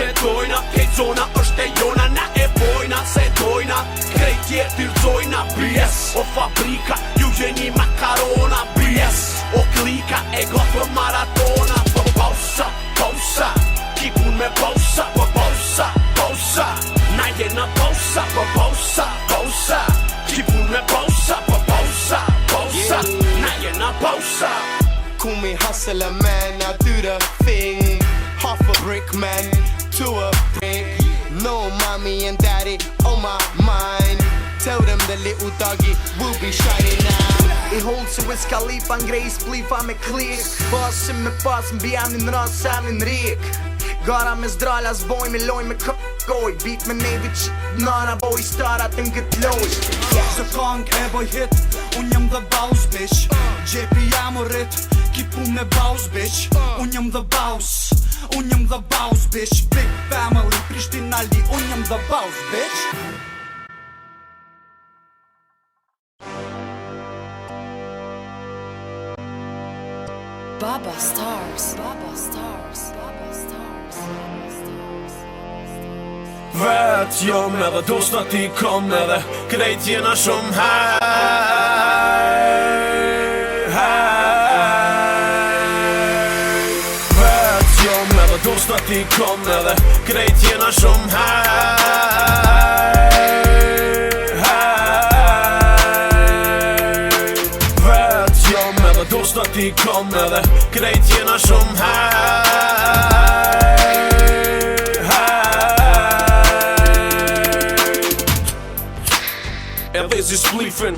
se dojna, kejt zona është e jona, na e bojna se dojna, krejt tjerë t'ilzojna, BS, o fabrika, ju jeni makarona, BS, o klika, e gotë për maratona, për pausa, pausa, ki pun me pausa, për pausa, pausa, na jena pausa, për pausa, pausa, ki pun me pausa, për pausa, pausa, na jena pausa. Call me hustler man, I do the thing. Half a brick man to a brick. No mommy and daddy on my mind. Tell them the little doggy will be shining now. I hold se Wiz Khalifa ngrej splifa me klik. Basim me pas mbi anin ras samin rik. Gara me zdrala zboj me loj me koj. Beat me nevi që nana boj stara të ngët loj. Se kong e boj hit, unë jëm the boss bitch. Gjepi jam u rrit, ki pun me boss bitch. Unë jëm the boss, unë jëm the boss bitch. Big family, Prishtina li, unë jëm the boss bitch. Baba Stars, Baba Stars, Baba Stars, Baba Stars. Vet jom edhe dosta ti kom edhe krejt jena shumë hej. Vet jom edhe dosta ti kom edhe krejt jena shumë hej. Vet jom edhe dosta ti kom edhe krejt jena shumë hej. Edhe zi splifin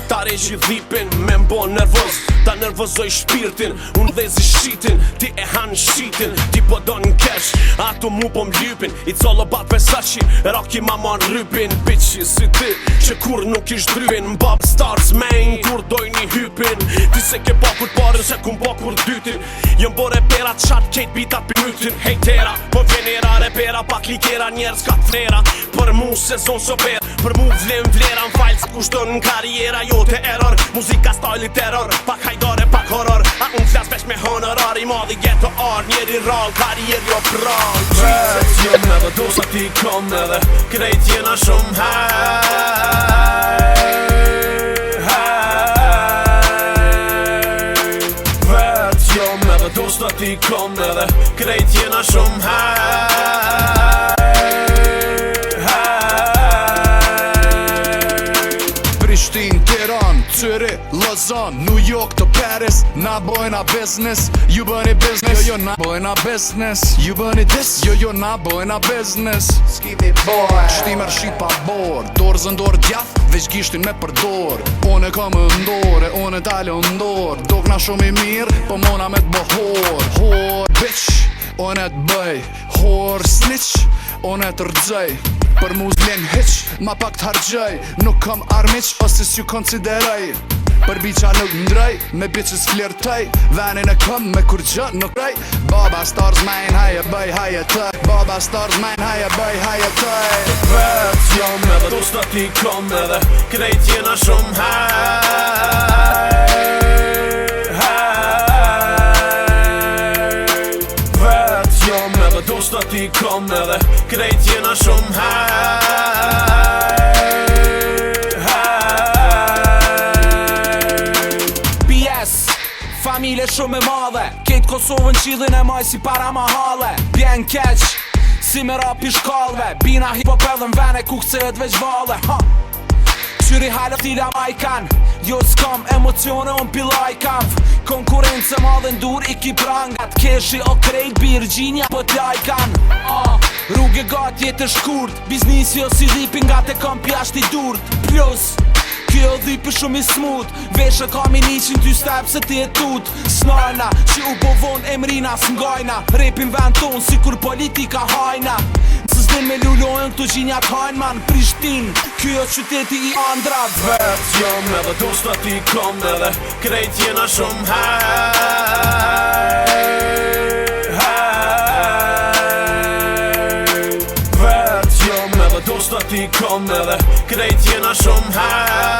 ta reqi dhipin, me mbo nervoz, ta nervozoj shpirtin. Unë dhe zi shitin, ti e han shitin. Ti po do n'kesh, ato mu po m'lypin. It's all about pesashi, rocky ma mon rypin. Bitchi si ti, që kur nuk ish dryin. Bob Stars main, kur doj një hypin. Ti se ke pa kur parin, se kun pa kur dytin. Jëm bo repera t'shat kejt bitat për mytin. Hejtera, po vjenera repera, pak likera njerës ka t'nera. Për mu sezon sober, për mu vlem vlera n'fajl s'kushton n'karriera jote error. Muzika style terror, pak hajdare, pak horror. A unë flas vesh me honorar, i madhi ghetto art, njeri rall, karrier jo pral. Vet jom edhe dosa ti kom edhe krejt jena shumë hej. Vet jom edhe dosa ti kom edhe krejt jena shumë hej. Prishtin, Tiran, Zürich, Lausanne, New York to Paris. Na bojna business, ju bëni business. Jo, na bojna business, ju bëni this. Jo, na bojna business. Skiti boy. Shtimer shqipa bor, dorë zëndor djath, veç gishtin me përdor. One kam ndore, one talë ndor. Dogna shumë i mirë, po mona me t'bo hor bitch, one t'bëj. Hor snitch, one t'rëgjej. Për mu zlen hiq, ma pak t'hargjej. Nuk kam armiq, ose s'ju konsiderej. Për biqa nuk ndrej, me bitches flirtej. Venin e këm me kur gjë nuk rej. Baba Stars main, haje bëj, haje tëj. Baba Stars main, haje bëj, haje tëj. Vet jom edhe dosta ti kom edhe krejt jena shumë hej. Vet jom edhe dosta ti kom edhe krejt jena shumë hej. Familje shumë e madhe, ketë Kosovën qilin e maj si para mahale. Bjen keq, si me rapi shkallve. Bina hip-hop edhe n'vene ku këcet veç vale. Qyri halë tila ma i kan, jo s'kam emocione unë pila i kam. Konkurence madhe ndur i ki prangat. Keshi o krejt Virginia po t'ja i kan. Rrugë gat jetë shkurt, biznisi o si dhipin nga te kam pjasht i durt. Plus kjo dhipi shumë i smut, veshe kam i 100 ty step se ti e tut. Snarna, që u povon emrina s'ngajna. Repin vend ton si kur politika hajna. Nësë s'din me lullojnë këtu gjinjat hajnë man. Prishtin, kjo qyteti i andrat. Vet jom edhe dosta ti kom edhe krejt jena shumë hej. Vet jom edhe dosta ti kom edhe krejt jena shumë hej.